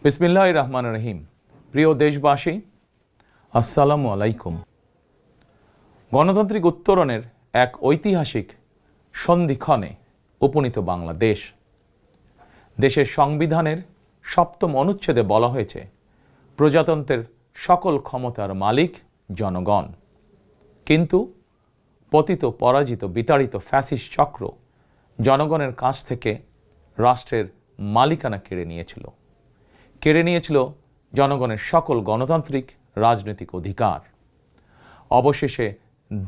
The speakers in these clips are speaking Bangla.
বিসমিল্লাহির রহমানির রহিম। প্রিয় দেশবাসী, আসসালামু আলাইকুম। গণতান্ত্রিক উত্তরণের এক ঐতিহাসিক সন্ধিক্ষণে উপনীত বাংলাদেশ। দেশের সংবিধানের ৭ম অনুচ্ছেদে বলা হয়েছে, প্রজাতন্ত্রের সকল ক্ষমতার মালিক জনগণ। কিন্তু পতিত, পরাজিত, বিতাড়িত ফ্যাসিস্ট চক্র জনগণের কাছ থেকে রাষ্ট্রের মালিকানা কেড়ে নিয়েছিল জনগণের সকল গণতান্ত্রিক রাজনৈতিক অধিকার। অবশেষে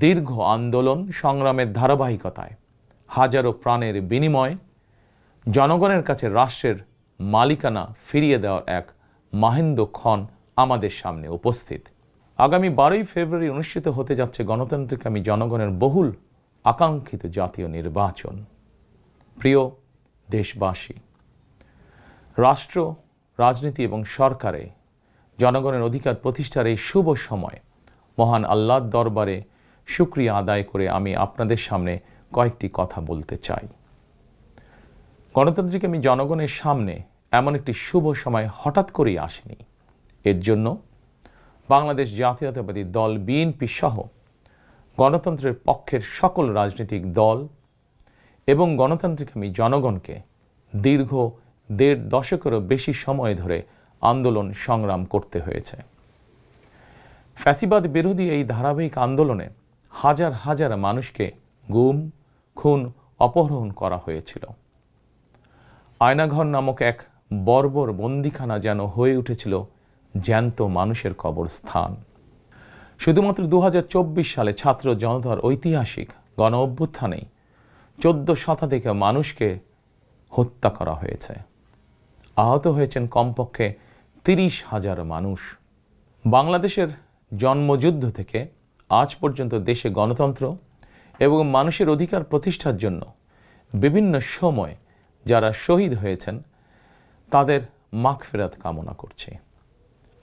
দীর্ঘ আন্দোলন সংগ্রামের ধারাবাহিকতায় হাজারো প্রাণের বিনিময়ে জনগণের কাছে রাষ্ট্রের মালিকানা ফিরিয়ে দেওয়ার এক মাহেন্দ্রক্ষণ আমাদের সামনে উপস্থিত। আগামী 12ই ফেব্রুয়ারি অনুষ্ঠিত হতে যাচ্ছে গণতান্ত্রিকামী জনগণের বহুল আকাঙ্ক্ষিত জাতীয় নির্বাচন। প্রিয় দেশবাসী, রাষ্ট্র, রাজনীতি এবং সরকারে জনগণের অধিকার প্রতিষ্ঠার এই শুভ সময় মহান আল্লাহর দরবারে শুকরিয়া আদায় করে আমি আপনাদের সামনে কয়েকটি কথা বলতে চাই। গণতান্ত্রিকামী জনগণের সামনে এমন একটি শুভ সময় হঠাৎ করেই আসেনি। এর জন্য বাংলাদেশ জাতীয়তাবাদী দল বিএনপি সহ গণতন্ত্রের পক্ষের সকল রাজনৈতিক দল এবং গণতান্ত্রিকামী জনগণকে দীর্ঘ ১.৫ দশকেরও বেশি সময় ধরে আন্দোলন সংগ্রাম করতে হয়েছে। ফ্যাসিবাদ বিরোধী এই ধারাবাহিক আন্দোলনে হাজার হাজার মানুষকে গুম, খুন, অপহরণ করা হয়েছিল। আয়নাঘর নামক এক বর্বর বন্দিখানা যেন হয়ে উঠেছিল জ্যান্ত মানুষের কবরস্থান। শুধুমাত্র ২০২৪ সালে ছাত্র জনতার ঐতিহাসিক গণ অভ্যুত্থানেই ১৪ শতাধিক মানুষকে হত্যা করা হয়েছে। আহত হয়েছেন কমপক্ষে ৩০,০০০ মানুষ। বাংলাদেশের জন্মযুদ্ধ থেকে আজ পর্যন্ত দেশে গণতন্ত্র এবং মানুষের অধিকার প্রতিষ্ঠার জন্য বিভিন্ন সময় যারা শহীদ হয়েছেন তাদের মাগফিরাত কামনা করছি।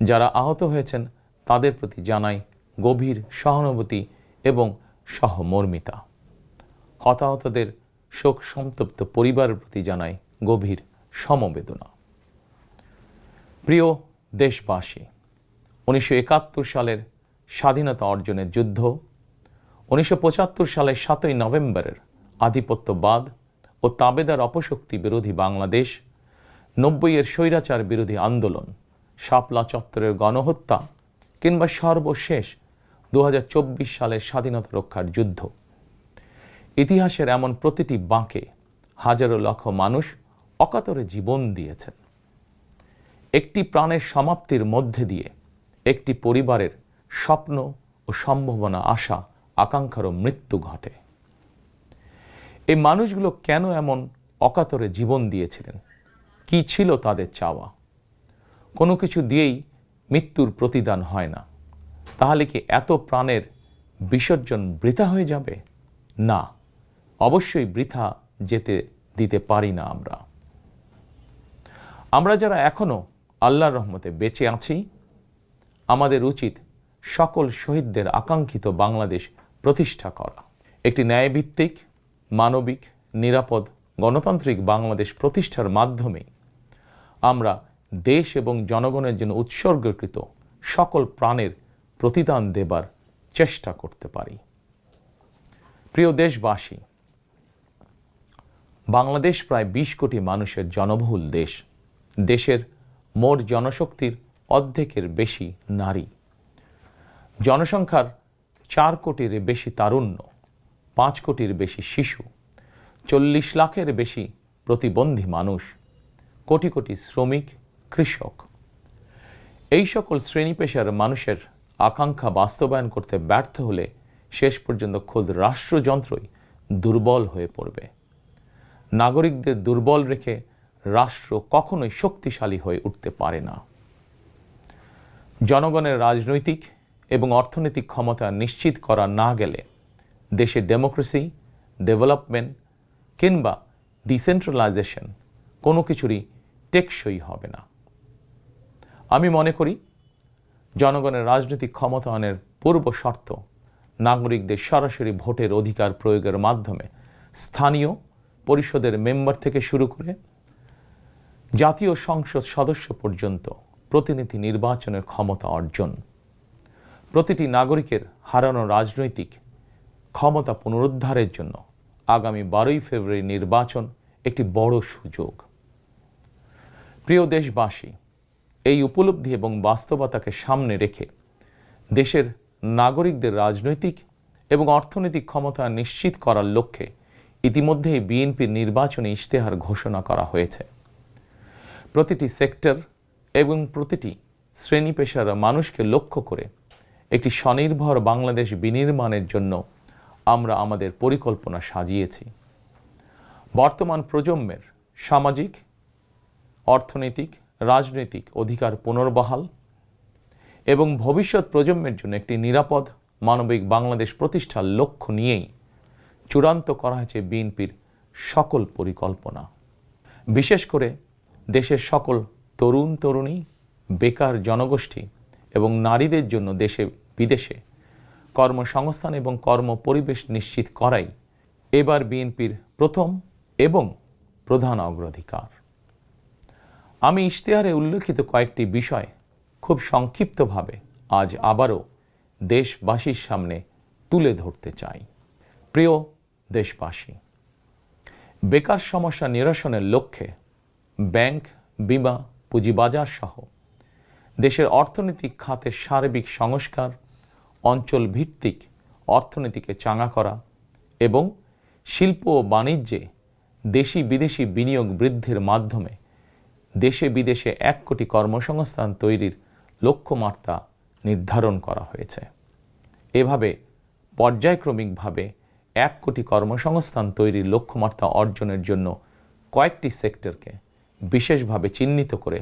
যারা আহত হয়েছেন তাদের প্রতি জানাই গভীর সহানুভূতি এবং সহমর্মিতা। হতাহতদের শোক সন্তপ্ত পরিবারের প্রতি জানাই গভীর সমবেদনা। প্রিয় দেশবাসী, ১৯৭১ সালের স্বাধীনতা অর্জনের যুদ্ধ, ১৯৭৫ সালের ৭ই নভেম্বরের আধিপত্যবাদ ও তাবেদার অপশক্তি বিরোধী বাংলাদেশ, ৯০-এর স্বৈরাচার বিরোধী আন্দোলন, শাপলা চত্বরের গণহত্যা কিংবা সর্বশেষ ২০২৪ সালের স্বাধীনতা রক্ষার যুদ্ধ, ইতিহাসের এমন প্রতিটি বাঁকে হাজারো লক্ষ মানুষ অকাতরে জীবন দিয়েছেন। একটি প্রাণের সমাপ্তির মধ্যে দিয়ে একটি পরিবারের স্বপ্ন ও সম্ভাবনা, আশা, আকাঙ্ক্ষারও মৃত্যু ঘটে। এই মানুষগুলো কেন এমন অকাতরে জীবন দিয়েছিলেন? কি ছিল তাদের চাওয়া? কোনো কিছু দিয়েই মৃত্যুর প্রতিদান হয় না। তাহলে কি এত প্রাণের বিসর্জন বৃথা হয়ে যাবে? না, অবশ্যই বৃথা যেতে দিতে পারি না। আমরা যারা এখনো আল্লাহর রহমতে বেঁচে আছি, আমাদের উচিত সকল শহীদদের আকাঙ্ক্ষিত বাংলাদেশ প্রতিষ্ঠা করা। একটি ন্যায়ভিত্তিক, মানবিক, নিরাপদ, গণতান্ত্রিক বাংলাদেশ প্রতিষ্ঠার মাধ্যমে আমরা দেশ এবং জনগণের জন্য উৎসর্গকৃত সকল প্রাণের প্রতিদান দেবার চেষ্টা করতে পারি। প্রিয় দেশবাসী, বাংলাদেশ প্রায় ২০ কোটি মানুষের জনবহুল দেশ। দেশের মোট জনশক্তির অর্ধেকের বেশি নারী। জনসংখ্যার ৪ কোটির বেশি তারুণ্য, ৫ কোটির বেশি শিশু, ৪০ লাখের বেশি প্রতিবন্ধী মানুষ, কোটি কোটি শ্রমিক, কৃষক। এই সকল শ্রেণী পেশার মানুষের আকাঙ্ক্ষা বাস্তবায়ন করতে ব্যর্থ হলে শেষ পর্যন্ত খোদ রাষ্ট্রযন্ত্রই দুর্বল হয়ে পড়বে। নাগরিকদের দুর্বল রেখে রাষ্ট্র কখনোই শক্তিশালী হয়ে উঠতে পারে না। জনগণের রাজনৈতিক এবং অর্থনৈতিক ক্ষমতা নিশ্চিত করা না গেলে দেশে ডেমোক্রেসি, ডেভেলপমেন্ট কিংবা ডিসেন্ট্রালাইজেশন কোনো কিছুরই টেকসই হবে না। আমি মনে করি জনগণের রাজনৈতিক ক্ষমতায়নের পূর্ব শর্ত নাগরিকদের সরাসরি ভোটের অধিকার প্রয়োগের মাধ্যমে স্থানীয় পরিষদের মেম্বার থেকে শুরু করে জাতীয় সংসদ সদস্য পর্যন্ত প্রতিনিধি নির্বাচনের ক্ষমতা অর্জন, প্রতিটি নাগরিকের হারানো রাজনৈতিক ক্ষমতা পুনরুদ্ধারের জন্য আগামী 12ই ফেব্রুয়ারি নির্বাচন একটি বড় সুযোগ। প্রিয় দেশবাসী, এই উপলব্ধি এবং বাস্তবতাকে সামনে রেখে দেশের নাগরিকদের রাজনৈতিক এবং অর্থনৈতিক ক্ষমতা নিশ্চিত করার লক্ষ্যে ইতিমধ্যেই বিএনপির নির্বাচনী ইশতেহার ঘোষণা করা হয়েছে। প্রতিটি সেক্টর এবং প্রতিটি শ্রেণী পেশার মানুষকে লক্ষ্য করে একটি স্বনির্ভর বাংলাদেশ বিনির্মাণের জন্য আমরা আমাদের পরিকল্পনা সাজিয়েছি। বর্তমান প্রজন্মের সামাজিক, অর্থনৈতিক, রাজনৈতিক অধিকার পুনর্বহাল এবং ভবিষ্যৎ প্রজন্মের জন্য একটি নিরাপদ মানবিক বাংলাদেশ প্রতিষ্ঠার লক্ষ্য নিয়েই চূড়ান্ত করা হয়েছে বিএনপির সকল পরিকল্পনা। বিশেষ করে দেশের সকল তরুণ তরুণী, বেকার জনগোষ্ঠী এবং নারীদের জন্য দেশে বিদেশে কর্মসংস্থান এবং কর্মপরিবেশ নিশ্চিত করাই এবার বিএনপির প্রথম এবং প্রধান অগ্রাধিকার। আমি ইশতেহারে উল্লেখিত কয়েকটি বিষয় খুব সংক্ষিপ্তভাবে আজ আবারও দেশবাসীর সামনে তুলে ধরতে চাই। প্রিয় দেশবাসী, বেকার সমস্যা নিরসনের লক্ষ্যে ব্যাংক, বিমা, পুঁজিবাজার সহ দেশের অর্থনৈতিক খাতের সার্বিক সংস্কার, অঞ্চল ভিত্তিক অর্থনীতিকে চাঙা করা এবং শিল্প ও বাণিজ্যে দেশি বিদেশি বিনিয়োগ বৃদ্ধির মাধ্যমে দেশে বিদেশে 1 কোটি কর্মসংস্থান তৈরির লক্ষ্যমাত্রা নির্ধারণ করা হয়েছে। এভাবে পর্যায়ক্রমিকভাবে 1 কোটি কর্মসংস্থান তৈরির লক্ষ্যমাত্রা অর্জনের জন্য কয়েকটি সেক্টরকে বিশেষভাবে চিহ্নিত করে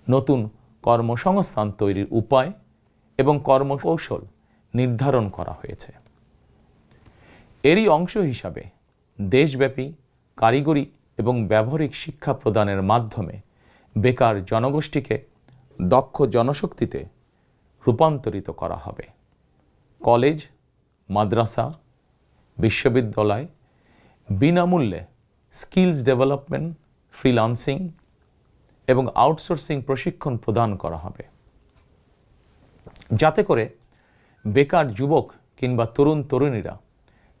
নতুন কর্মসংস্থান তৈরির উপায় এবং কর্মকৌশল নির্ধারণ করা হয়েছে। এরই অংশ হিসাবে দেশব্যাপী কারিগরি এবং ব্যবহারিক শিক্ষা প্রদানের মাধ্যমে বেকার জনগোষ্ঠীকে দক্ষ জনশক্তিতে রূপান্তরিত করা হবে। কলেজ, মাদ্রাসা, বিশ্ববিদ্যালয় বিনামূল্যে স্কিলস ডেভেলপমেন্ট, ফ্রিল্যান্সিং এবং আউটসোর্সিং প্রশিক্ষণ প্রদান করা হবে, যাতে করে বেকার যুবক কিংবা তরুণ তরুণীরা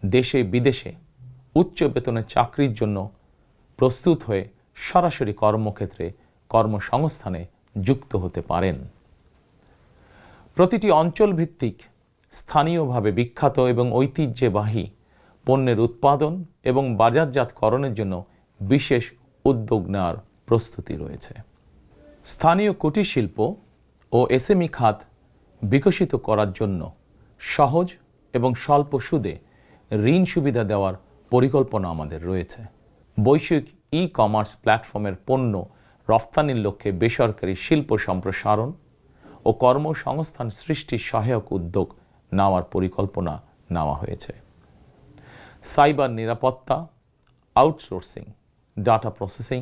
দেশে বিদেশে উচ্চ বেতনের চাকরির জন্য প্রস্তুত হয়ে সরাসরি কর্মক্ষেত্রে কর্মসংস্থানে যুক্ত হতে পারেন। প্রতিটি অঞ্চল ভিত্তিক স্থানীয়ভাবে বিখ্যাত এবং ঐতিহ্যবাহী পণ্যের উৎপাদন এবং বাজারজাতকরণের জন্য বিশেষ উদ্যোগ নেওয়ার প্রস্তুতি রয়েছে। স্থানীয় কুটির শিল্প ও এসএমই খাত বিকশিত করার জন্য সহজ এবং স্বল্প সুদে ঋণ সুবিধা দেওয়ার পরিকল্পনা আমাদের রয়েছে। বৈশ্বিক ই-কমার্স প্ল্যাটফর্মের পণ্য রফতানির লক্ষ্যে বেসরকারি শিল্প সম্প্রসারণ ও কর্মসংস্থান সৃষ্টির সহায়ক উদ্যোগ নেওয়ার পরিকল্পনা নেওয়া হয়েছে। সাইবার নিরাপত্তা, outsourcing, data processing,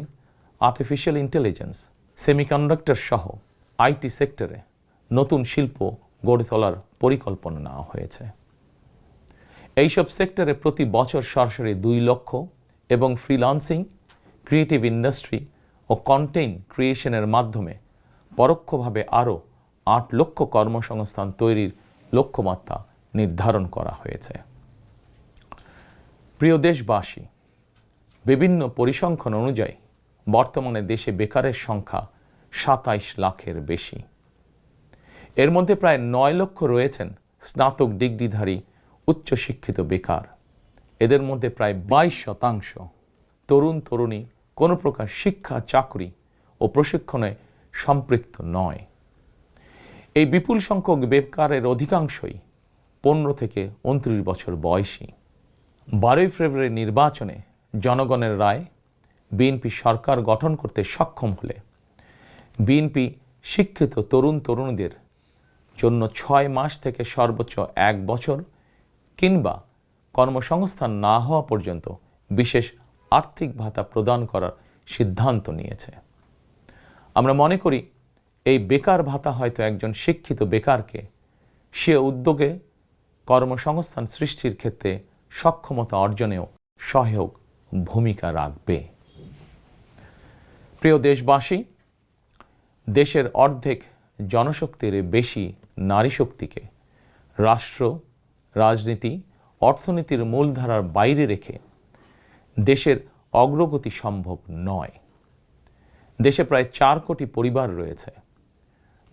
artificial intelligence, semiconductor সহ আইটি সেক্টরে নতুন শিল্প গড়ে তোলার পরিকল্পনা নেওয়া হয়েছে। এইসব সেক্টরে প্রতি বছর সরাসরি 2 লক্ষ এবং ফ্রিল্যান্সিং, ক্রিয়েটিভ ইন্ডাস্ট্রি ও কন্টেন্ট ক্রিয়েশনের মাধ্যমে পরোক্ষভাবে আরও 8 লক্ষ কর্মসংস্থান তৈরির লক্ষ্যমাত্রা নির্ধারণ করা হয়েছে। প্রিয় দেশবাসী, বিভিন্ন পরিসংখ্যান অনুযায়ী বর্তমানে দেশে বেকারের সংখ্যা 27 লাখের বেশি। এর মধ্যে প্রায় 9 লক্ষ রয়েছেন স্নাতক ডিগ্রিধারী উচ্চশিক্ষিত বেকার। এদের মধ্যে প্রায় 22% তরুণ তরুণী কোনো প্রকার শিক্ষা, চাকরি ও প্রশিক্ষণে সম্পৃক্ত নয়। এই বিপুল সংখ্যক বেকারের অধিকাংশই 15 থেকে 29 বছর বয়সী। 12ই ফেব্রুয়ারি নির্বাচনে জনগণের রায় বিএনপি সরকার গঠন করতে সক্ষম হলে বিএনপি শিক্ষিত তরুণ তরুণীদের জন্য 6 মাস থেকে সর্বোচ্চ 1 বছর কিংবা কর্মসংস্থান না হওয়া পর্যন্ত বিশেষ আর্থিক ভাতা প্রদান করার সিদ্ধান্ত নিয়েছে। আমরা মনে করি এই বেকার ভাতা হয়তো একজন শিক্ষিত বেকারকে সে উদ্যোগে কর্মসংস্থান সৃষ্টির ক্ষেত্রে সক্ষমতা অর্জনেও সহায়ক ভূমিকা রাখবে। প্রিয় দেশবাসী, দেশের অর্ধেক জনশক্তির বেশি নারী শক্তিকে রাষ্ট্র, রাজনীতি, অর্থনীতির মূলধারার বাইরে রেখে দেশের অগ্রগতি সম্ভব নয়। দেশে প্রায় 4 কোটি পরিবার রয়েছে।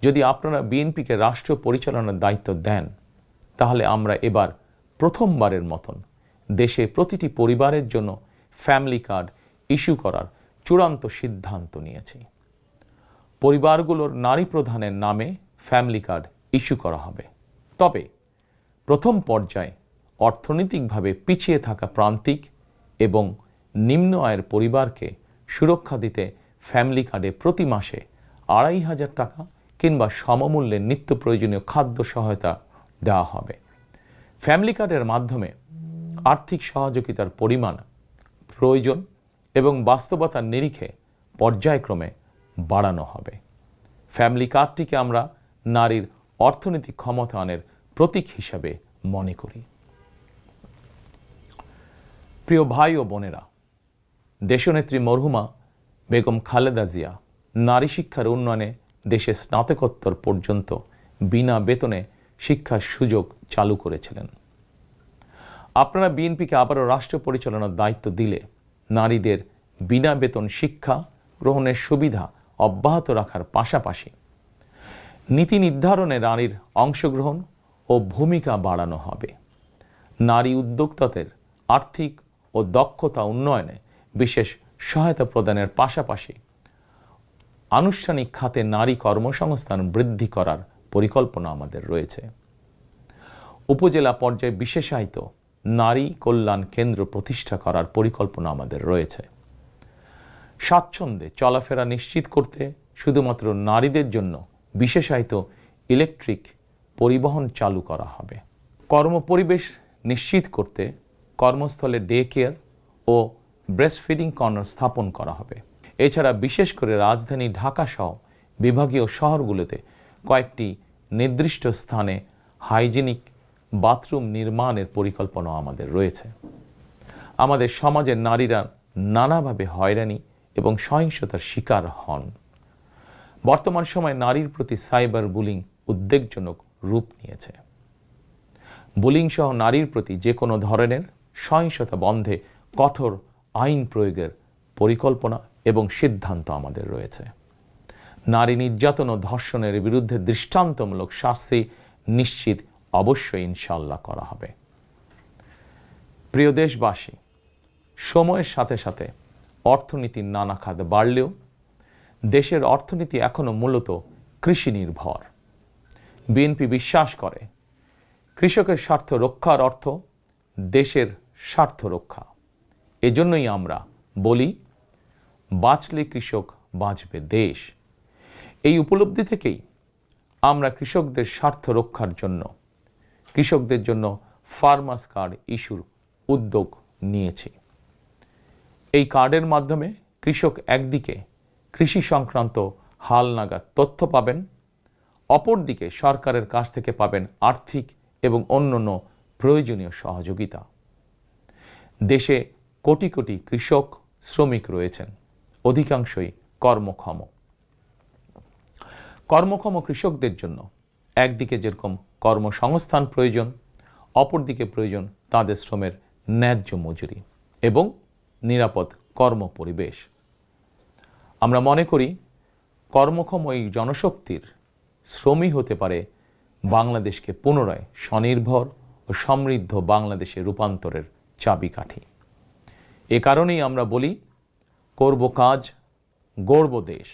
যদি আপনারা বিএনপিকে রাষ্ট্র পরিচালনার দায়িত্ব দেন, তাহলে আমরা এবার প্রথমবারের মতন দেশে প্রতিটি পরিবারের জন্য ফ্যামিলি কার্ড ইস্যু করার চূড়ান্ত সিদ্ধান্ত নিয়েছি। পরিবারগুলোর নারী প্রধানের নামে ফ্যামিলি কার্ড ইস্যু করা হবে। তবে প্রথম পর্যায়ে অর্থনৈতিকভাবে পিছিয়ে থাকা প্রান্তিক এবং নিম্ন আয়ের পরিবারকে সুরক্ষা দিতে ফ্যামিলি কার্ডে প্রতি মাসে 2,500 টাকা কিংবা সমমূল্যে নিত্য প্রয়োজনীয় খাদ্য সহায়তা দেওয়া হবে। ফ্যামিলি কার্ডের মাধ্যমে আর্থিক সহযোগিতার পরিমাণ, প্রয়োজন এবং বাস্তবতার নিরিখে পর্যায়ক্রমে বাড়ানো হবে। ফ্যামিলি কার্ডটিকে আমরা নারীর অর্থনৈতিক ক্ষমতায়নের প্রতীক হিসাবে মনে করি। প্রিয় ভাই ও বোনেরা, দেশনেত্রী মরহুমা বেগম খালেদা জিয়া নারী শিক্ষার উন্নয়নে দেশে স্নাতকোত্তর পর্যন্ত বিনা বেতনে শিক্ষার সুযোগ চালু করেছিলেন। আপনারা বিএনপিকে আবারও রাষ্ট্র পরিচালনার দায়িত্ব দিলে নারীদের বিনা বেতন শিক্ষা গ্রহণের সুবিধা অব্যাহত রাখার পাশাপাশি নীতি নির্ধারণে নারীর অংশগ্রহণ ও ভূমিকা বাড়ানো হবে। নারী উদ্যোক্তাদের আর্থিক ও দক্ষতা উন্নয়নে বিশেষ সহায়তা প্রদানের পাশাপাশি আনুষ্ঠানিক খাতে নারী কর্মসংস্থান বৃদ্ধি করার পরিকল্পনা আমাদের রয়েছে। উপজেলা পর্যায়ে বিশেষায়িত নারী কল্যাণ কেন্দ্র প্রতিষ্ঠা করার পরিকল্পনা আমাদের রয়েছে। স্বাচ্ছন্দ্যে চলাফেরা নিশ্চিত করতে শুধুমাত্র নারীদের জন্য বিশেষায়িত ইলেকট্রিক পরিবহন চালু করা হবে। কর্মপরিবেশ নিশ্চিত করতে কর্মস্থলে ডে কেয়ার ও ব্রেস্টফিডিং কর্নার স্থাপন করা হবে। এছাড়া বিশেষ করে রাজধানী ঢাকা সহ বিভাগীয় শহরগুলোতে কয়েকটি নির্দিষ্ট স্থানে হাইজিনিক বাথরুম নির্মাণের পরিকল্পনা আমাদের রয়েছে। আমাদের সমাজের নারীরা নানাভাবে হয়রানি এবং সহিংসতার শিকার হন। বর্তমান সময়ে নারীর প্রতি সাইবার বুলিং উদ্বেগজনক রূপ নিয়েছে। বুলিং সহ নারীর প্রতি যে কোনো ধরনের সহিংসতা বন্ধে কঠোর আইন প্রয়োগের পরিকল্পনা এবং সিদ্ধান্ত আমাদের রয়েছে। নারী নির্যাতন ও ধর্ষণের বিরুদ্ধে দৃষ্টান্তমূলক শাস্তি নিশ্চিত অবশ্যই ইনশাআল্লাহ করা হবে। প্রিয় দেশবাসী, সময়ের সাথে সাথে অর্থনীতির নানা খাত বাড়লেও দেশের অর্থনীতি এখনো মূলত কৃষি নির্ভর। বিএনপি বিশ্বাস করে কৃষকের স্বার্থ রক্ষার অর্থ দেশের স্বার্থ রক্ষা। এজন্যই আমরা বলি, বাঁচলে কৃষক বাঁচবে দেশ। এই উপলব্ধি থেকেই আমরা কৃষকদের স্বার্থ রক্ষার জন্য কৃষকদের জন্য ফার্মার্স কার্ড ইস্যুর উদ্যোগ নিয়েছি। এই কার্ডের মাধ্যমে কৃষক একদিকে কৃষি সংক্রান্ত হালনাগাদ তথ্য পাবেন, অপরদিকে সরকারের কাছ থেকে পাবেন আর্থিক এবং অন্যান্য প্রয়োজনীয় সহযোগিতা। দেশে কোটি কোটি কৃষক শ্রমিক রয়েছেন, অধিকাংশই কর্মক্ষম। কর্মক্ষম কৃষকদের জন্য একদিকে যেরকম কর্মসংস্থান প্রয়োজন, অপরদিকে প্রয়োজন তাদের শ্রমের ন্যায্য মজুরি এবং নিরাপদ কর্মপরিবেশ। আমরা মনে করি কর্মক্ষম এই জনশক্তির শ্রমই হতে পারে বাংলাদেশকে পুনরায় স্বনির্ভর ও সমৃদ্ধ বাংলাদেশে রূপান্তরের চাবিকাঠি। এ কারণেই আমরা বলি, করব কাজ, গড়ব দেশ,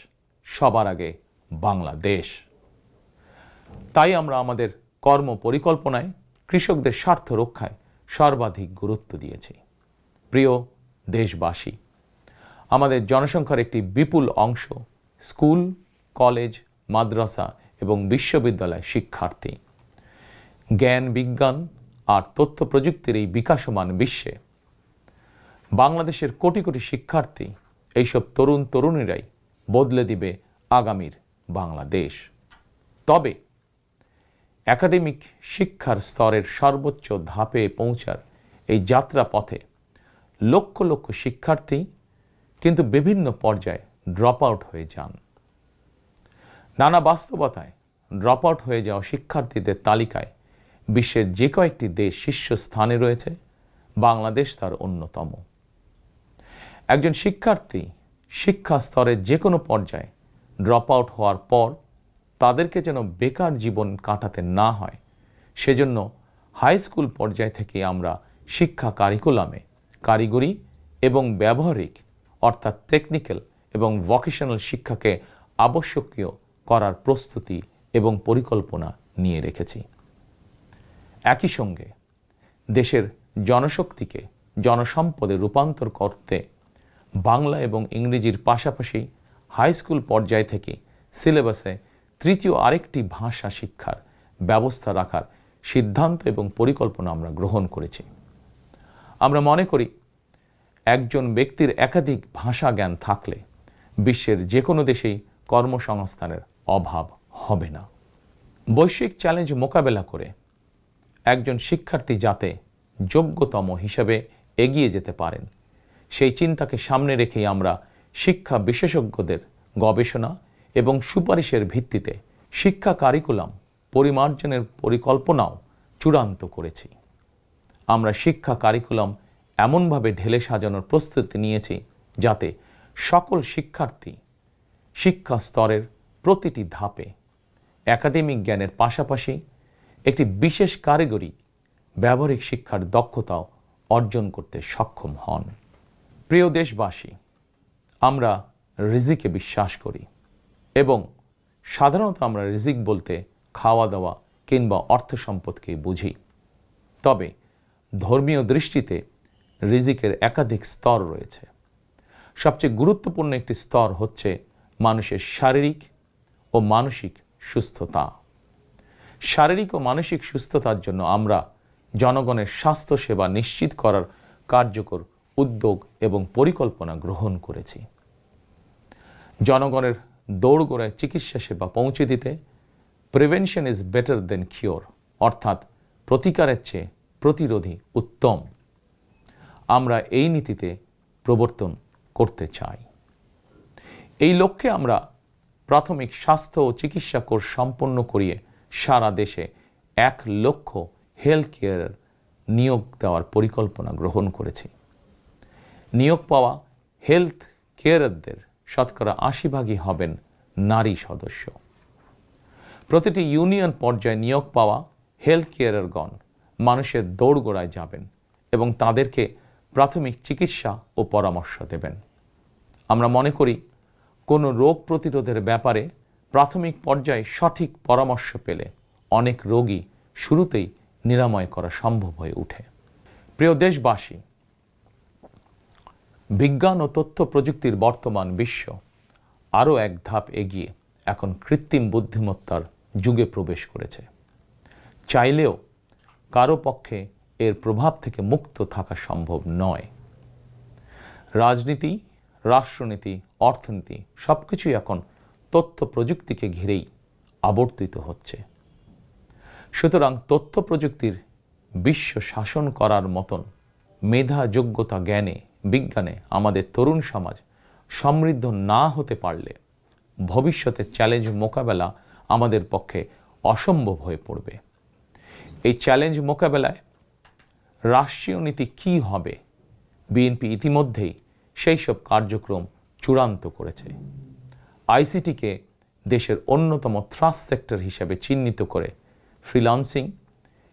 সবার আগে বাংলাদেশ। তাই আমরা আমাদের কর্ম পরিকল্পনায় কৃষকদের স্বার্থ রক্ষায় সর্বাধিক গুরুত্ব দিয়েছি। প্রিয় দেশবাসী, আমাদের জনসংখ্যার একটি বিপুল অংশ স্কুল, কলেজ, মাদ্রাসা এবং বিশ্ববিদ্যালয় শিক্ষার্থী। জ্ঞান, বিজ্ঞান আর তথ্য প্রযুক্তির এই বিকাশমান বিশ্বে বাংলাদেশের কোটি কোটি শিক্ষার্থী, এইসব তরুণ তরুণীরাই বদলে দিবে আগামীর বাংলাদেশ। তবে একাডেমিক শিক্ষার স্তরের সর্বোচ্চ ধাপে পৌঁছার এই যাত্রা পথে লক্ষ লক্ষ শিক্ষার্থী কিন্তু বিভিন্ন পর্যায়ে ড্রপ আউট হয়ে যান। নানা বাস্তবতায় ড্রপ আউট হয়ে যাওয়া শিক্ষার্থীদের তালিকায় বিশ্বের যে কয়েকটি দেশ শীর্ষস্থানে রয়েছে, বাংলাদেশ তার অন্যতম। একজন শিক্ষার্থী শিক্ষা স্তরের যে কোনো পর্যায়ে ড্রপ আউট হওয়ার পর তাদেরকে যেন বেকার জীবন কাটাতে না হয়, সেজন্য হাই স্কুল পর্যায় থেকে আমরা শিক্ষা কারিকুলামে কারিগরি এবং ব্যবহারিক অর্থাৎ টেকনিক্যাল এবং ভোকেশনাল শিক্ষাকে আবশ্যকীয় করার প্রস্তুতি এবং পরিকল্পনা নিয়ে রেখেছি। একই সঙ্গে দেশের জনশক্তিকে জনসম্পদে রূপান্তর করতে বাংলা এবং ইংরেজির পাশাপাশি হাই স্কুল পর্যায় থেকে সিলেবাসে তৃতীয় আরেকটি ভাষা শিক্ষার ব্যবস্থা রাখার সিদ্ধান্ত এবং পরিকল্পনা আমরা গ্রহণ করেছি। আমরা মনে করি একজন ব্যক্তির একাধিক ভাষা জ্ঞান থাকলে বিশ্বের যে কোনো দেশেই কর্মসংস্থানের অভাব হবে না। বৈশ্বিক চ্যালেঞ্জ মোকাবেলা করে একজন শিক্ষার্থী যাতে যোগ্যতম হিসেবে এগিয়ে যেতে পারেন, সেই চিন্তাকে সামনে রেখেই আমরা শিক্ষা বিশেষজ্ঞদের গবেষণা এবং সুপারিশের ভিত্তিতে শিক্ষা কারিকুলাম পরিমার্জনের পরিকল্পনাও চূড়ান্ত করেছি। আমরা শিক্ষা কারিকুলাম এমনভাবে ঢেলে সাজানোর প্রস্তুতি নিয়েছি যাতে সকল শিক্ষার্থী শিক্ষা স্তরের প্রতিটি ধাপে একাডেমিক জ্ঞানের পাশাপাশি একটি বিশেষ কারিগরি ব্যবহারিক শিক্ষার দক্ষতাও অর্জন করতে সক্ষম হন। প্রিয় দেশবাসী, আমরা রিজিকে বিশ্বাস করি এবং সাধারণত আমরা রিজিক বলতে খাওয়া দাওয়া কিংবা অর্থ সম্পদকেই বুঝি। তবে ধর্মীয় দৃষ্টিতে রিজিকের একাধিক স্তর রয়েছে। সবচেয়ে গুরুত্বপূর্ণ একটি স্তর হচ্ছে মানুষের শারীরিক ও মানসিক সুস্থতা। শারীরিক ও মানসিক সুস্থতার জন্য আমরা জনগণের স্বাস্থ্যসেবা নিশ্চিত করার কার্যকর উদ্যোগ এবং পরিকল্পনা গ্রহণ করেছি। জনগণের দৌড়গোড়ায় চিকিৎসা সেবা পৌঁছে দিতে prevention is better then cure, অর্থাৎ প্রতিকারের চেয়ে প্রতিরোধী উত্তম, আমরা এই নীতিতে প্রবর্তন করতে চাই। এই লক্ষ্যে আমরা প্রাথমিক স্বাস্থ্য ও চিকিৎসা কোর্স সম্পন্ন করিয়ে সারা দেশে 1 লক্ষ হেলথ কেয়ার নিয়োগ দেওয়ার পরিকল্পনা গ্রহণ করেছি। নিয়োগ পাওয়া হেলথ কেয়ারদের শতকরা 80% হবেন নারী সদস্য। প্রতিটি ইউনিয়ন পর্যায়ে নিয়োগ পাওয়া হেলথ কেয়ারগণ মানুষের দৌড়গোড়ায় যাবেন এবং তাদেরকে প্রাথমিক চিকিৎসা ও পরামর্শ দেবেন। আমরা মনে করি কোনো রোগ প্রতিরোধের ব্যাপারে প্রাথমিক পর্যায়ে সঠিক পরামর্শ পেলে অনেক রোগী শুরুতেই নিরাময় করা সম্ভব হয়ে ওঠে। প্রিয় দেশবাসী, বিজ্ঞান ও তথ্য প্রযুক্তির বর্তমান বিশ্ব আরও এক ধাপ এগিয়ে এখন কৃত্রিম বুদ্ধিমত্তার যুগে প্রবেশ করেছে। চাইলেও কারো পক্ষে এর প্রভাব থেকে মুক্ত থাকা সম্ভব নয়। রাজনীতি, রাষ্ট্রনীতি, অর্থনীতি সবকিছুই এখন তথ্য প্রযুক্তিকে ঘিরেই আবর্তিত হচ্ছে। সুতরাং তথ্য প্রযুক্তির বিশ্ব শাসন করার মতন মেধা, যোগ্যতা, জ্ঞানে, বিজ্ঞানে আমাদের তরুণ সমাজ সমৃদ্ধ না হতে পারলে ভবিষ্যতের চ্যালেঞ্জ মোকাবেলা আমাদের পক্ষে অসম্ভব হয়ে পড়বে। এই চ্যালেঞ্জ মোকাবেলায় রাষ্ট্রীয় নীতি কী হবে, বিএনপি ইতিমধ্যেই সেই সব কার্যক্রম চূড়ান্ত করেছে। আইসিটিকে দেশের অন্যতম থ্রাস্ট সেক্টর হিসেবে চিহ্নিত করে ফ্রিল্যান্সিং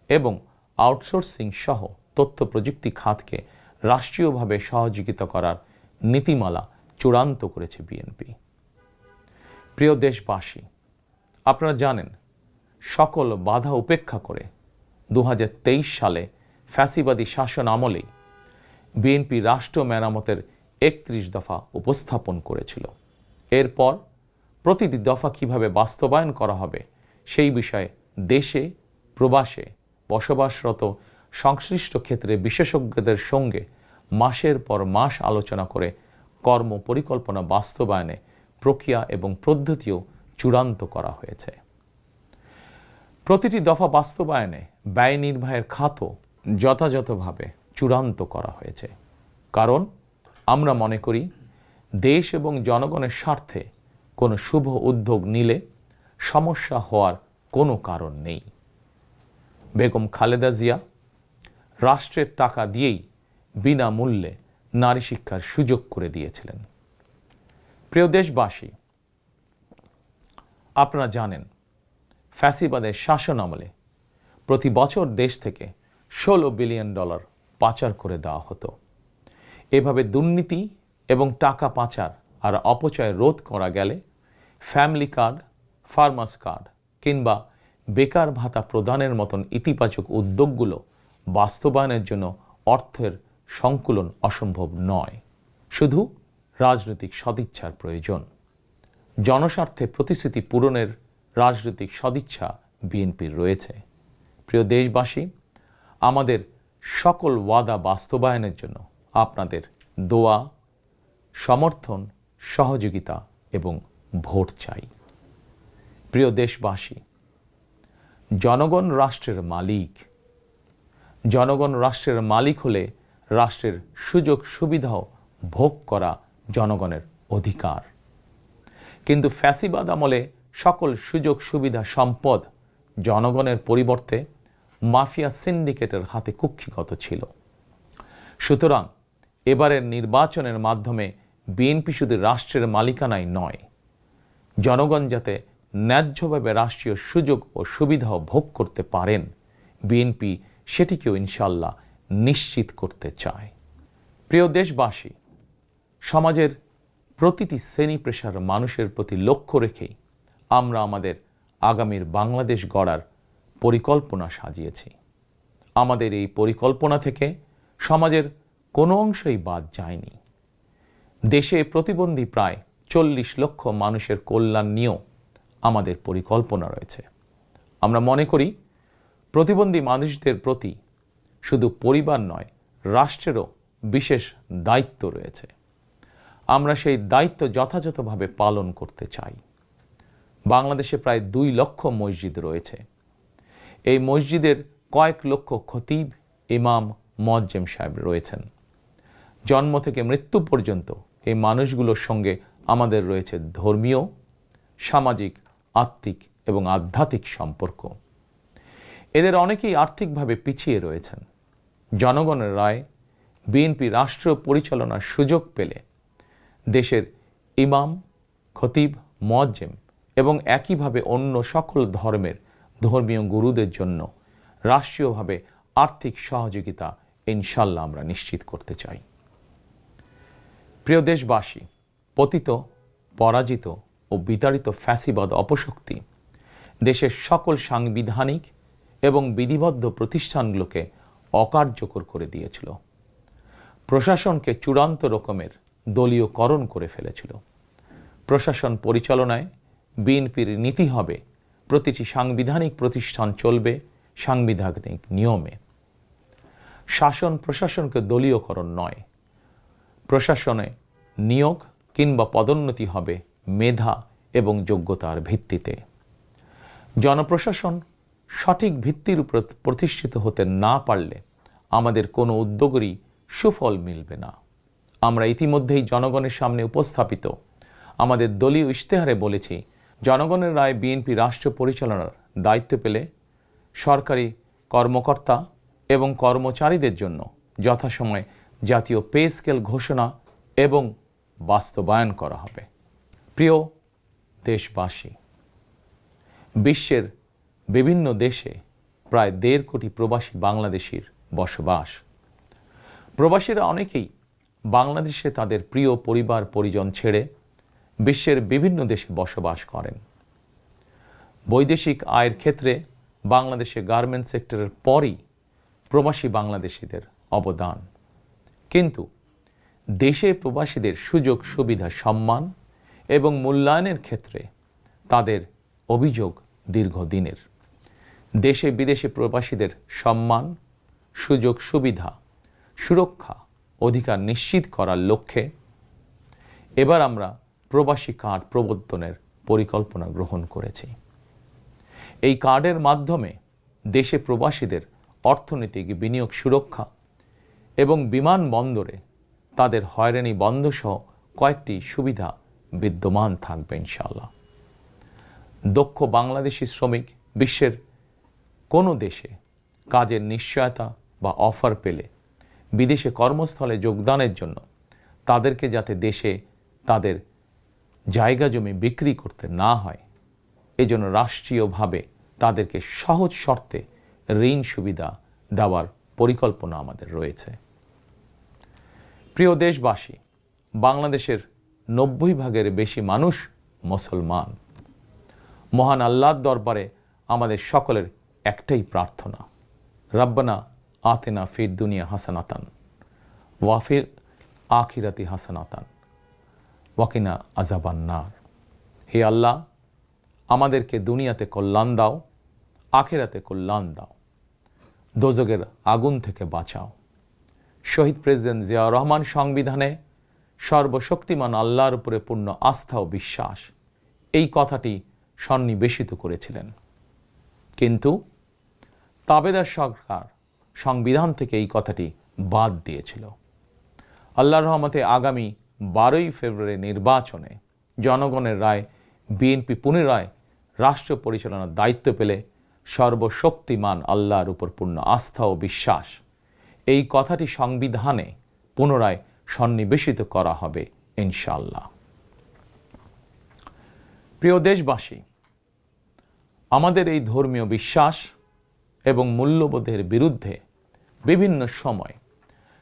এবং আউটসোর্সিং সহ তথ্য প্রযুক্তি খাতকে রাষ্ট্রীয়ভাবে সহযোগিতা করার নীতিমালা চূড়ান্ত করেছে বিএনপি। প্রিয় দেশবাসী, আপনারা জানেন সকল বাধা উপেক্ষা করে 2023 সালে ফ্যাসিবাদী শাসন আমলেই বিএনপি রাষ্ট্র মেরামতের 31 দফা উপস্থাপন করেছিল। এরপর প্রতিটি দফা কিভাবে বাস্তবায়ন করা হবে সেই বিষয়ে দেশে প্রবাসে বসবাসরত সংশ্লিষ্ট ক্ষেত্রে বিশেষজ্ঞদের সঙ্গে মাসের পর মাস আলোচনা করে কর্ম পরিকল্পনা বাস্তবায়নে প্রক্রিয়া এবং পদ্ধতিও চূড়ান্ত করা হয়েছে। প্রতিটি দফা বাস্তবায়নে ব্যয় নির্বাহের খাতও যথাযথভাবে চূড়ান্ত করা হয়েছে। কারণ আমরা মনে করি দেশ এবং জনগণের স্বার্থে কোনো শুভ উদ্যোগ নিলে সমস্যা হওয়ার কোনো কারণ নেই। বেগম খালেদা জিয়া রাষ্ট্রের টাকা দিয়েই বিনামূল্যে নারী শিক্ষার সুযোগ করে দিয়েছিলেন। প্রিয় দেশবাসী, আপনারা জানেন ফ্যাসিবাদের শাসন আমলে প্রতি বছর দেশ থেকে $16 বিলিয়ন পাচার করে দেওয়া হতো। এভাবে দুর্নীতি এবং টাকা পাচার আর অপচয় রোধ করা গেলে ফ্যামিলি কার্ড, ফার্মার্স কার্ড কিংবা বেকার ভাতা প্রদানের মতন ইতিবাচক উদ্যোগগুলো বাস্তবায়নের জন্য অর্থের সংকুলন অসম্ভব নয়। শুধু রাজনৈতিক সদিচ্ছার প্রয়োজন। জনস্বার্থে প্রতিশ্রুতি পূরণের রাজনৈতিক সদিচ্ছা বিএনপির রয়েছে। প্রিয় দেশবাসী, আমাদের সকল ওয়াদা বাস্তবায়নের জন্য আপনাদের দোয়া, সমর্থন, সহযোগিতা এবং ভোট চাই। প্রিয় দেশবাসী, জনগণ রাষ্ট্রের মালিক। জনগণ রাষ্ট্রের মালিক হলে রাষ্ট্রের সুযোগ সুবিধাও ভোগ করা জনগণের অধিকার। কিন্তু ফ্যাসিবাদ আমলে সকল সুযোগ সুবিধা সম্পদ জনগণের পরিবর্তে মাফিয়া সিন্ডিকেটের হাতে কুক্ষিগত ছিল। সুতরাং এবারের নির্বাচনের মাধ্যমে বিএনপি শুধু রাষ্ট্রের মালিকানাই নয়, জনগণ যাতে ন্যায্যভাবে রাষ্ট্রীয় সুযোগ ও সুবিধাও ভোগ করতে পারেন, বিএনপি সেটিকেও ইনশাল্লাহ নিশ্চিত করতে চায়। প্রিয় দেশবাসী, সমাজের প্রতিটি শ্রেণী পেশার মানুষের প্রতি লক্ষ্য রেখেই আমরা আমাদের আগামীর বাংলাদেশ গড়ার পরিকল্পনা সাজিয়েছি। আমাদের এই পরিকল্পনা থেকে সমাজের কোনো অংশই বাদ যায়নি। দেশে প্রতিবন্ধী প্রায় 40 লক্ষ মানুষের কল্যাণ নিয়েও আমাদের পরিকল্পনা রয়েছে। আমরা মনে করি প্রতিবন্ধী মানুষদের প্রতি শুধু পরিবার নয়, রাষ্ট্রেরও বিশেষ দায়িত্ব রয়েছে। আমরা সেই দায়িত্ব যথাযথভাবে পালন করতে চাই। বাংলাদেশে প্রায় 2 লক্ষ মসজিদ রয়েছে। এই মসজিদের কয়েক লক্ষ খতিব, ইমাম, মুয়াজ্জিম সাহেব রয়েছেন। জন্ম থেকে মৃত্যু পর্যন্ত এই মানুষগুলোর সঙ্গে আমাদের রয়েছে ধর্মীয়, সামাজিক, আত্মিক এবং আধ্যাত্মিক সম্পর্ক। এদের অনেকেই আর্থিকভাবে পিছিয়ে রয়েছেন। জনগণের রায় বিএনপি রাষ্ট্র পরিচালনার সুযোগ পেলে দেশের ইমাম, খতিব, মুয়াজ্জিম এবং একইভাবে অন্য সকল ধর্মের ধর্মীয় গুরুদের জন্য রাষ্ট্রীয়ভাবে আর্থিক সহযোগিতা ইনশাল্লাহ আমরা নিশ্চিত করতে চাই। প্রিয় দেশবাসী, পতিত, পরাজিত ও বিতাড়িত ফ্যাসিবাদ অপশক্তি দেশের সকল সাংবিধানিক এবং বিধিবদ্ধ প্রতিষ্ঠানগুলোকে অকার্যকর করে দিয়েছিল। প্রশাসনকে চূড়ান্ত রকমের দলীয়করণ করে ফেলেছিল। প্রশাসন পরিচালনায় বিএনপির নীতি হবে প্রতিটি সাংবিধানিক প্রতিষ্ঠান চলবে সাংবিধানিক নিয়মে। শাসন প্রশাসনকে দলীয়করণ নয়। প্রশাসনে নিয়োগ কিংবা পদোন্নতি হবে মেধা এবং যোগ্যতার ভিত্তিতে। জনপ্রশাসন সঠিক ভিত্তির উপর প্রতিষ্ঠিত হতে না পারলে আমাদের কোনো উদ্যোগেরই সুফল মিলবে না। আমরা ইতিমধ্যেই জনগণের সামনে উপস্থাপিত আমাদের দলীয় ইশতেহারে বলেছি, জনগণের রায় বিএনপি রাষ্ট্র পরিচালনার দায়িত্ব পেলে সরকারি কর্মকর্তা এবং কর্মচারীদের জন্য যথাসময়ে জাতীয় পে স্কেল ঘোষণা এবং বাস্তবায়ন করা হবে। প্রিয় দেশবাসী, বিশ্বের বিভিন্ন দেশে প্রায় 1.5 কোটি প্রবাসী বাংলাদেশির বসবাস। প্রবাসীরা অনেকেই বাংলাদেশে তাদের প্রিয় পরিবার পরিজন ছেড়ে বিশ্বের বিভিন্ন দেশে বসবাস করেন। বৈদেশিক আয়ের ক্ষেত্রে বাংলাদেশে গার্মেন্টস সেক্টরের পরই প্রবাসী বাংলাদেশিদের অবদান। কিন্তু দেশে প্রবাসীদের সুযোগ সুবিধা, সম্মান এবং মূল্যায়নের ক্ষেত্রে তাদের অভিযোগ দীর্ঘদিনের। দেশে বিদেশে প্রবাসীদের সম্মান, সুযোগ সুবিধা, সুরক্ষা, অধিকার নিশ্চিত করার লক্ষ্যে এবার আমরা প্রবাসী কার্ড প্রবর্তনের পরিকল্পনা গ্রহণ করেছি। এই কার্ডের মাধ্যমে দেশে প্রবাসীদের অর্থনৈতিক বিনিয়োগ সুরক্ষা এবং বিমানবন্দরে তাদের হয়রানি বন্ধসহ কয়েকটি সুবিধা বিদ্যমান থাকবে ইনশাআল্লাহ। দক্ষ বাংলাদেশি শ্রমিক বিশ্বের কোনো দেশে কাজের নিশ্চয়তা বা অফার পেলে বিদেশে কর্মস্থলে যোগদানের জন্য তাদেরকে যাতে দেশে তাদের জায়গা জমি বিক্রি করতে না হয়, এজন্য রাষ্ট্রীয়ভাবে তাদেরকে সহজ শর্তে ঋণ সুবিধা দেওয়ার পরিকল্পনা আমাদের রয়েছে। প্রিয় দেশবাসী, বাংলাদেশের 90% বেশি মানুষ মুসলমান। মহান আল্লাহর দরবারে আমাদের সকলের একটাই প্রার্থনা, রব্বানা আতিনা ফিদ দুনিয়া হাসানাতান ওয়া ফিল আখিরাতি হাসানাতান ওয়া কিনা আযাবান নার। হে আল্লাহ, আমাদেরকে দুনিয়াতে কল্যাণ দাও, আখিরাতে কল্যাণ দাও, দোজখের আগুন থেকে বাঁচাও। শহীদ প্রেসিডেন্ট জিয়াউর রহমান সংবিধানে সর্বশক্তিমান আল্লাহর উপরে পূর্ণ আস্থা ও বিশ্বাস, এই কথাটি সন্নিবেশিত করেছিলেন। কিন্তু তাবেদার সরকার সংবিধান থেকে এই কথাটি বাদ দিয়েছিল। আল্লাহর রহমতে আগামী 12ই ফেব্রুয়ারি নির্বাচনে জনগণের রায় বিএনপি পুনরায় রাষ্ট্র পরিচালনার দায়িত্ব পেলে সর্বশক্তিমান আল্লাহর উপর পূর্ণ আস্থা ও বিশ্বাস, এই কথাটি সংবিধানে পুনরায় সন্নিবেশিত করা হবে ইনশাআল্লাহ। প্রিয় দেশবাসী, আমাদের এই ধর্মীয় বিশ্বাস এবং মূল্যবোধের বিরুদ্ধে বিভিন্ন সময়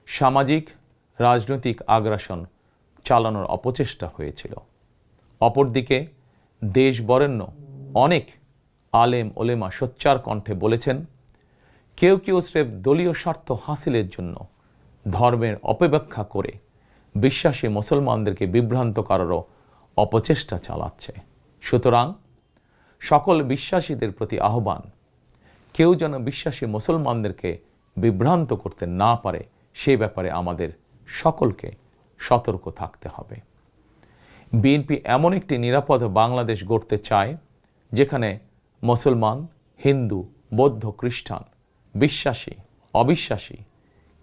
সামাজিক রাজনৈতিক আগ্রাসন চালানোর অপচেষ্টা হয়েছিল। অপরদিকে দেশ বরেণ্য অনেক আলেম ওলেমা সোচ্চার কণ্ঠে বলেছেন, কেউ কেউ স্রেফ দলীয় স্বার্থ হাসিলের জন্য ধর্মের অপব্যাখ্যা করে বিশ্বাসী মুসলমানদেরকে বিভ্রান্ত করারও অপচেষ্টা চালাচ্ছে। সুতরাং সকল বিশ্বাসীদের প্রতি আহ্বান, কেউ যেন বিশ্বাসী মুসলমানদেরকে বিভ্রান্ত করতে না পারে সে ব্যাপারে আমাদের সকলকে সতর্ক থাকতে হবে। বিএনপি এমন একটি নিরাপদ বাংলাদেশ গড়তে চায় যেখানে মুসলমান, হিন্দু, বৌদ্ধ, খ্রিস্টান, বিশ্বাসী, অবিশ্বাসী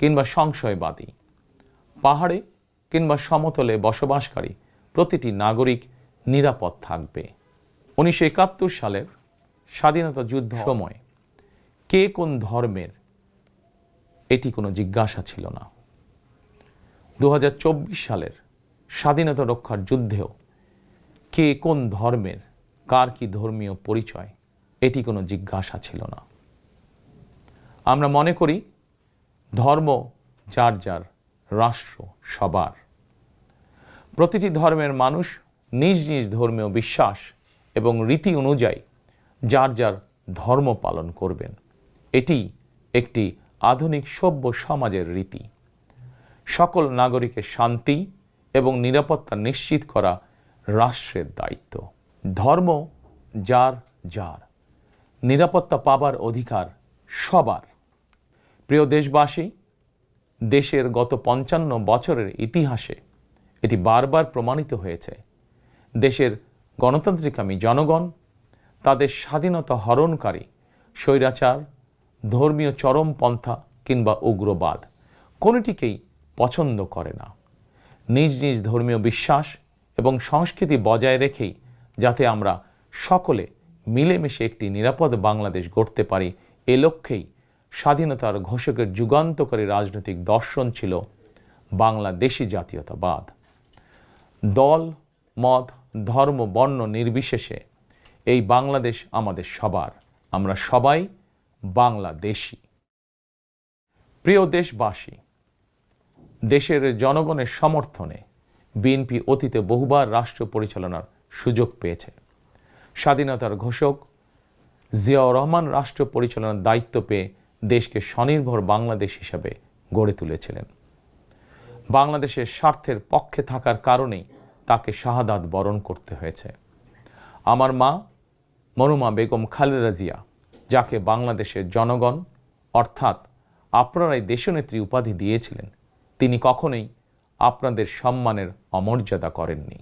কিংবা সংশয়বাদী, পাহাড়ে কিংবা সমতলে বসবাসকারী প্রতিটি নাগরিক নিরাপদ থাকবে। 1971 সালের স্বাধীনতা যুদ্ধ সময় কে কোন ধর্মের এটি কোনো জিজ্ঞাসা ছিল না। 2024 সালের স্বাধীনতা রক্ষার যুদ্ধেও কে কোন ধর্মের, কার কি ধর্মীয় পরিচয়, এটি কোনো জিজ্ঞাসা ছিল না। আমরা মনে করি ধর্ম যার যার, রাষ্ট্র সবার। প্রতিটি ধর্মের মানুষ নিজ নিজ ধর্মীয় বিশ্বাস এবং রীতি অনুযায়ী যার যার ধর্ম পালন করবেন। এটি একটি আধুনিক সভ্য সমাজের রীতি। সকল নাগরিকের শান্তি এবং নিরাপত্তা নিশ্চিত করা রাষ্ট্রের দায়িত্ব। ধর্ম যার যার, নিরাপত্তা পাবার অধিকার সবার। প্রিয় দেশবাসী, দেশের গত 55 বছরের ইতিহাসে এটি বারবার প্রমাণিত হয়েছে, দেশের গণতান্ত্রিকামী জনগণ তাদের স্বাধীনতা হরণকারী স্বৈরাচার, ধর্মীয় চরমপন্থা কিংবা উগ্রবাদ কোনোটিকেই পছন্দ করে না। নিজ নিজ ধর্মীয় বিশ্বাস এবং সংস্কৃতি বজায় রেখেই যাতে আমরা সকলে মিলেমিশে একটি নিরাপদ বাংলাদেশ গড়তে পারি, এ লক্ষ্যেই স্বাধীনতার ঘোষকের যুগান্তকারী রাজনৈতিক দর্শন ছিল বাংলাদেশি জাতীয়তাবাদ। দল, মত, ধর্ম, বর্ণ নির্বিশেষে এই বাংলাদেশ আমাদের সবার, আমরা সবাই বাংলাদেশী। প্রিয় দেশবাসী, দেশের জনগণের সমর্থনে বিএনপি অতীতে বহুবার রাষ্ট্র পরিচালনার সুযোগ পেয়েছে। স্বাধীনতার ঘোষক জিয়াউর রহমান রাষ্ট্র পরিচালনার দায়িত্ব পেয়ে দেশকে স্বনির্ভর বাংলাদেশ হিসাবে গড়ে তুলেছিলেন। বাংলাদেশের স্বার্থের পক্ষে থাকার কারণেই তাকে শাহাদাত বরণ করতে হয়েছে। আমার মা মরহুমা বেগম খালেদা জিয়া, যাকে বাংলাদেশের জনগণ অর্থাৎ আপনারাই দেশনেত্রী উপাধি দিয়েছিলেন, তিনি কখনোই আপনাদের সম্মানের অমর্যাদা করেননি।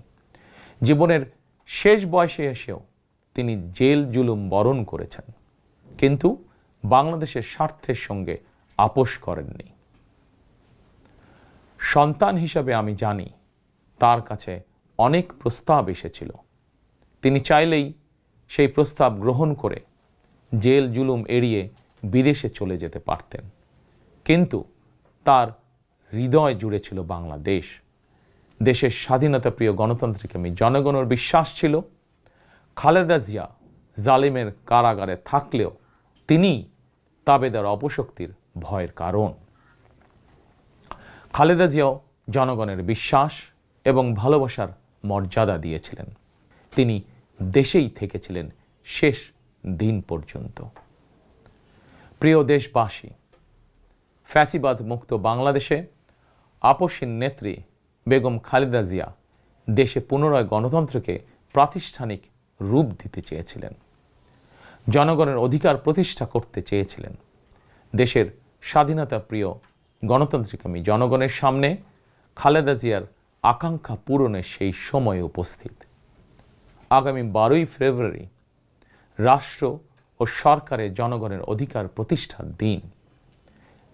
জীবনের শেষ বয়সে এসেও তিনি জেল জুলুম বরণ করেছেন, কিন্তু বাংলাদেশের স্বার্থের সঙ্গে আপোষ করেননি। সন্তান হিসাবে আমি জানি তার কাছে অনেক প্রস্তাব এসেছিল। তিনি চাইলেই সেই প্রস্তাব গ্রহণ করে জেল জুলুম এড়িয়ে বিদেশে চলে যেতে পারতেন, কিন্তু তার হৃদয় জুড়ে ছিল বাংলাদেশ। দেশের স্বাধীনতাপ্রিয় গণতন্ত্রকামী জনগণের বিশ্বাস ছিল খালেদা জিয়া জালিমের কারাগারে থাকলেও তিনি তাবেদার অপশক্তির ভয়ের কারণ। খালেদা জিয়াও জনগণের বিশ্বাস এবং ভালোবাসার মর্যাদা দিয়েছিলেন। তিনি দেশেই থেকেছিলেন শেষ দিন পর্যন্ত। প্রিয় দেশবাসী, ফ্যাসিবাদ মুক্ত বাংলাদেশে আপসীন নেত্রী বেগম খালেদা জিয়া দেশে পুনরায় গণতন্ত্রকে প্রাতিষ্ঠানিক রূপ দিতে চেয়েছিলেন, জনগণের অধিকার প্রতিষ্ঠা করতে চেয়েছিলেন। দেশের স্বাধীনতা প্রিয় গণতন্ত্রকামী জনগণের সামনে খালেদা জিয়ার আকাঙ্ক্ষা পূরণের সেই সময় উপস্থিত। আগামী 12ই ফেব্রুয়ারি রাষ্ট্র ও সরকারের জনগণের অধিকার প্রতিষ্ঠার দিন।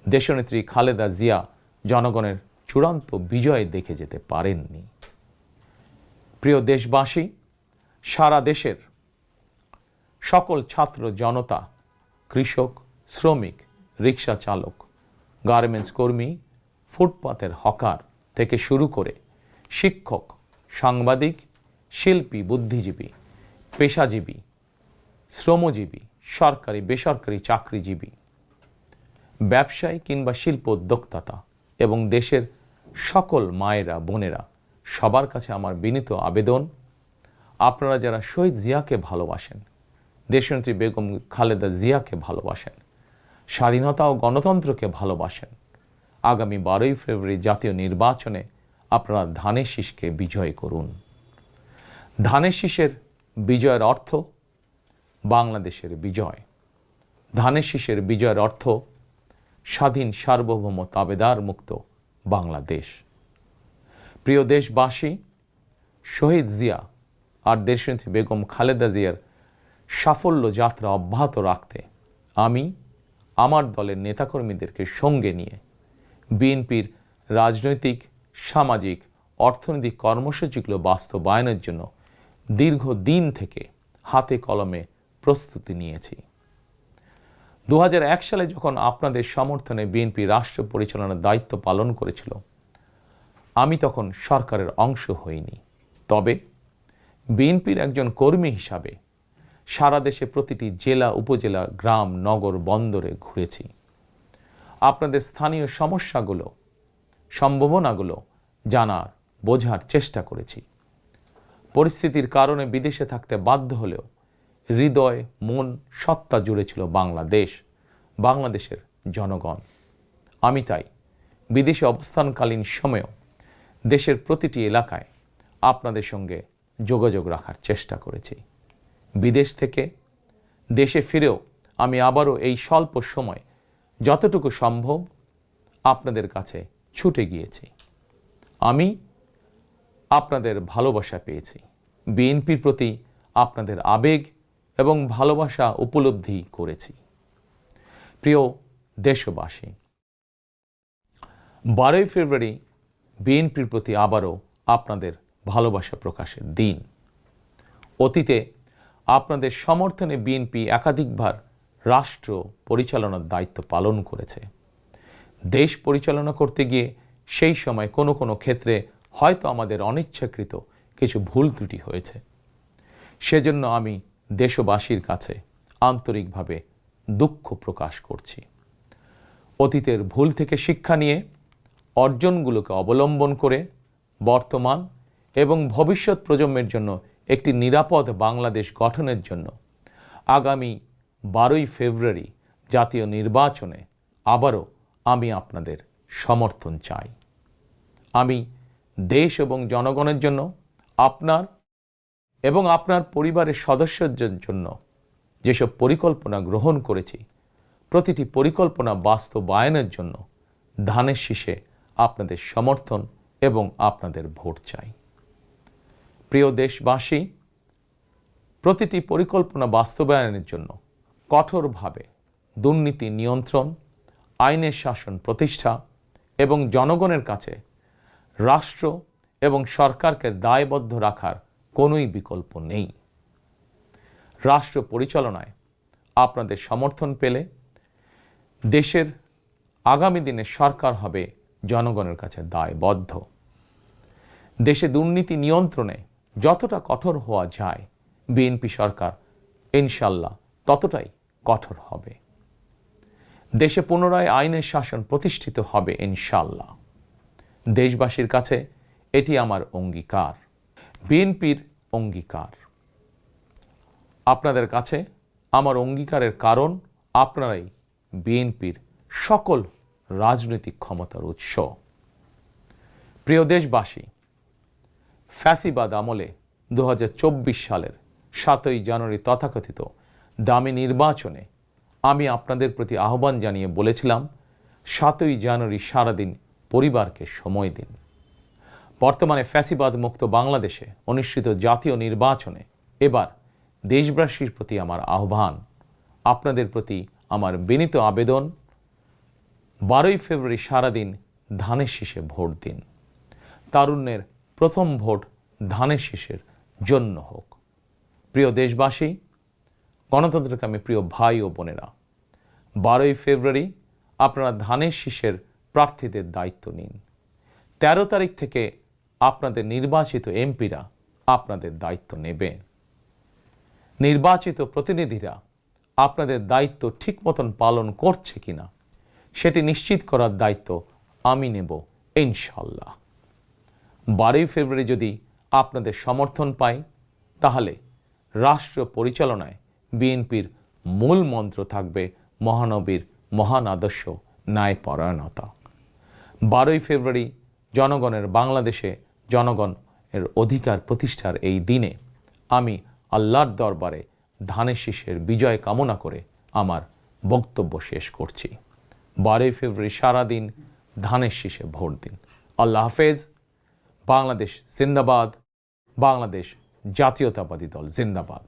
দেশনেত্রী খালেদা জিয়া জনগণের চূড়ান্ত বিজয় দেখে যেতে পারেননি। প্রিয় দেশবাসী, সারা দেশের সকল ছাত্র জনতা, কৃষক, শ্রমিক, রিক্সা চালক, গার্মেন্টস কর্মী, ফুটপাতের হকার থেকে শুরু করে শিক্ষক, সাংবাদিক, শিল্পী, বুদ্ধিজীবী, পেশাজীবী, শ্রমজীবী, সরকারি বেসরকারি চাকরিজীবী, ব্যবসায়ী কিংবা শিল্প উদ্যোক্তা এবং দেশের সকল মায়েরা, বোনেরা, সবার কাছে আমার বিনীত আবেদন, আপনারা যারা শহীদ জিয়াকে ভালোবাসেন, দেশনেত্রী বেগম খালেদা জিয়াকে ভালোবাসেন, স্বাধীনতা ও গণতন্ত্রকে ভালোবাসেন, আগামী 12ই ফেব্রুয়ারি জাতীয় নির্বাচনে আপনারা ধানের শীষকে বিজয় করুন। ধানের শীষের বিজয়ের অর্থ বাংলাদেশের বিজয়। ধানের শীষের বিজয়ের অর্থ স্বাধীন, সার্বভৌম, তাবেদার মুক্ত বাংলাদেশ। প্রিয় দেশবাসী, শহীদ জিয়া আর দেশনেত্রী বেগম খালেদা জিয়ার সাফল্য যাত্রা অব্যাহত রাখতে আমি আমার দলের নেতাকর্মীদেরকে সঙ্গে নিয়ে বিএনপির রাজনৈতিক, সামাজিক, অর্থনৈতিক কর্মসূচিগুলো বাস্তবায়নের জন্য দীর্ঘদিন থেকে হাতে কলমে প্রস্তুতি নিয়েছি। 2001 সালে যখন আপনাদের সমর্থনে বিএনপি রাষ্ট্র পরিচালনার দায়িত্ব পালন করেছিল, আমি তখন সরকারের অংশ হইনি। তবে বিএনপির একজন কর্মী হিসাবে সারা দেশে প্রতিটি জেলা, উপজেলা, গ্রাম, নগর, বন্দরে ঘুরেছি। আপনাদের স্থানীয় সমস্যাগুলো, সম্ভাবনাগুলো জানার, বোঝার চেষ্টা করেছি। পরিস্থিতির কারণে বিদেশে থাকতে বাধ্য হলেও হৃদয়, মন, সত্তা জুড়ে ছিল বাংলাদেশ, বাংলাদেশের জনগণ। আমি তাই বিদেশে অবস্থানকালীন সময়েও দেশের প্রতিটি এলাকায় আপনাদের সঙ্গে যোগাযোগ রাখার চেষ্টা করেছি। বিদেশ থেকে দেশে ফিরেও আমি আবারও এই স্বল্প সময় যতটুকু সম্ভব আপনাদের কাছে ছুটে গিয়েছি। আমি আপনাদের ভালোবাসা পেয়েছি, বিএনপির প্রতি আপনাদের আবেগ এবং ভালোবাসা উপলব্ধি করেছি। প্রিয় দেশবাসী, 12ই ফেব্রুয়ারি বিএনপির প্রতি আবারও আপনাদের ভালোবাসা প্রকাশের দিন। অতীতে আপনাদের সমর্থনে বিএনপি একাধিকবার রাষ্ট্র পরিচালনার দায়িত্ব পালন করেছে। দেশ পরিচালনা করতে গিয়ে সেই সময় কোনো কোনো ক্ষেত্রে হয়তো আমাদের অনিচ্ছাকৃত কিছু ভুল ত্রুটি হয়েছে। সেজন্য আমি দেশবাসীর কাছে আন্তরিকভাবে দুঃখ প্রকাশ করছি। অতীতের ভুল থেকে শিক্ষা নিয়ে অর্জনগুলোকে অবলম্বন করে বর্তমান এবং ভবিষ্যৎ প্রজন্মের জন্য একটি নিরাপদ বাংলাদেশ গঠনের জন্য আগামী 12ই ফেব্রুয়ারি জাতীয় নির্বাচনে আবারও আমি আপনাদের সমর্থন চাই। আমি দেশ এবং জনগণের জন্য, আপনার এবং আপনার পরিবারের সদস্যদের জন্য যেসব পরিকল্পনা গ্রহণ করেছি, প্রতিটি পরিকল্পনা বাস্তবায়নের জন্য ধানের শীষে আপনাদের সমর্থন এবং আপনাদের ভোট চাই। প্রিয় দেশবাসী, প্রতিটি পরিকল্পনা বাস্তবায়নের জন্য কঠোরভাবে দুর্নীতি নিয়ন্ত্রণ, আইনের শাসন প্রতিষ্ঠা এবং জনগণের কাছে রাষ্ট্র এবং সরকারকে দায়বদ্ধ রাখার কোনোই বিকল্প নেই। রাষ্ট্র পরিচালনায় আপনাদের সমর্থন পেলে দেশের আগামী দিনের সরকার হবে জনগণের কাছে দায়বদ্ধ। দেশে দুর্নীতি নিয়ন্ত্রণে যতটা কঠোর হওয়া যায়, বিএনপি সরকার ইনশাল্লাহ ততটাই কঠোর হবে। দেশে পুনরায় আইনের শাসন প্রতিষ্ঠিত হবে ইনশাল্লাহ। দেশবাসীর কাছে এটি আমার অঙ্গীকার, বিএনপির অঙ্গীকার। আপনাদের কাছে আমার অঙ্গীকারের কারণ আপনারাই বিএনপির সকল রাজনৈতিক ক্ষমতার উৎস। প্রিয় দেশবাসী, ফ্যাসিবাদ আমলে 2024 সালের 7ই জানুয়ারি তথাকথিত দামি নির্বাচনে আমি আপনাদের প্রতি আহ্বান জানিয়ে বলেছিলাম, 7ই জানুয়ারি সারাদিন পরিবারকে সময় দিন। বর্তমানে ফ্যাসিবাদ মুক্ত বাংলাদেশে অনুষ্ঠিত জাতীয় নির্বাচনে এবার দেশবাসীর প্রতি আমার আহ্বান, আপনাদের প্রতি আমার বিনীত আবেদন, 12ই ফেব্রুয়ারি সারাদিন ধানের শীষে ভোট দিন। তারুণ্যের প্রথম ভোট ধানের শীষের জন্য হোক। প্রিয় দেশবাসী, গণতন্ত্রকামী প্রিয় ভাই ও বোনেরা, 12ই ফেব্রুয়ারি আপনারা ধানের শীষের প্রার্থীদের দায়িত্ব নিন। 13 তারিখ থেকে আপনাদের নির্বাচিত এমপিরা আপনাদের দায়িত্ব নেবে। নির্বাচিত প্রতিনিধিরা আপনাদের দায়িত্ব ঠিক মতন পালন করছে কিনা সেটি নিশ্চিত করার দায়িত্ব আমি নেব ইনশাল্লাহ। 12ই ফেব্রুয়ারি যদি আপনাদের সমর্থন পাই, তাহলে রাষ্ট্র পরিচালনায় বিএনপির মূল মন্ত্র থাকবে মহানবীর মহান আদর্শ, ন্যায়পরায়ণতা। 12ই ফেব্রুয়ারি জনগণের বাংলাদেশে জনগণের অধিকার প্রতিষ্ঠার এই দিনে আমি আল্লাহর দরবারে ধানের শীষের বিজয় কামনা করে আমার বক্তব্য শেষ করছি। 12ই ফেব্রুয়ারি সারাদিন ধানের শীষে ভোট দিন। আল্লাহ হাফেজ। বাংলাদেশ জিন্দাবাদ। বাংলাদেশ জাতীয়তাবাদী দল জিন্দাবাদ।